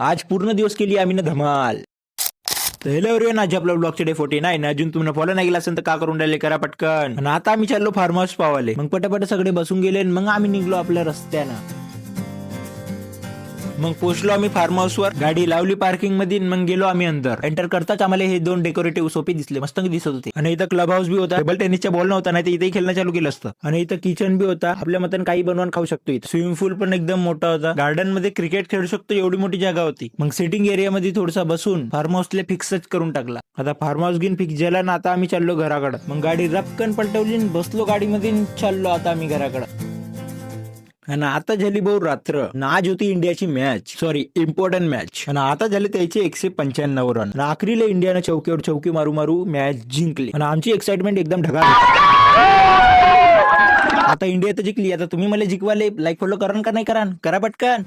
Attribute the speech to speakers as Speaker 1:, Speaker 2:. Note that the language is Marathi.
Speaker 1: आज पूर्ण दिवस केली आम्ही ना धमाल. तर हेलो एव्हरीवन, आज आपला ब्लॉगचे डे 49. अजून तुम्ही फॉलो नाही केला असेल तर का करून राहिले, करा पटकन. आणि आता आम्ही चाललो फार्म हाऊस पावाले. मग पटापट सगळे बसून गेले, मग आम्ही निघलो आपल्या रस्त्यानं. मग पोहोचलो आम्ही फार्म हाऊस वर, गाडी लावली पार्किंग मध्ये, मग गेलो आम्ही अंदर. एंटर करताच आम्हाला हे दोन डेकोरेटिव्ह सोफे दिसले, मस्त दिसत होते. आणि इथं क्लब हाऊस बी होता, टेबल टेनिसच्या बॉल नव्हता, नाही तर इथे खेळणं चालू केलं असतं. आणि इथं किचन बी होता, आपल्या मतान काही बनवून खाऊ शकतो. इथं स्विमिंग पूल पण एकदम मोठा होता, गार्डन मध्ये क्रिकेट खेळू शकतो एवढी मोठी जागा होती. मग सिटिंग एरिया मध्ये थोडासा बसून फार्म हाऊसला फिक्सच करून टाकला. आता फार्म हाऊस घेऊन फिक्स झाला ना, आता आम्ही चाललो घराकडे. मग गाडी रपकन पलटवली, बसलो गाडीमध्ये, चाललो आता आम्ही घराकडे. आणि आता झाली भाऊ रात्र, आणि आज होती इंडियाची मॅच, सॉरी इम्पॉर्टंट मॅच. आणि आता झाले त्याचे 195 रन. आणि आखरीला इंडियानं चौकीवर चौकी मारू मारू मॅच जिंकली. आणि आमची एक्साइटमेंट एकदम ढगाळ होती. आता इंडिया तर जिंकली, आता तुम्ही मला जिंकवाले लाईक फॉलो करा का नाही, करा पटकन.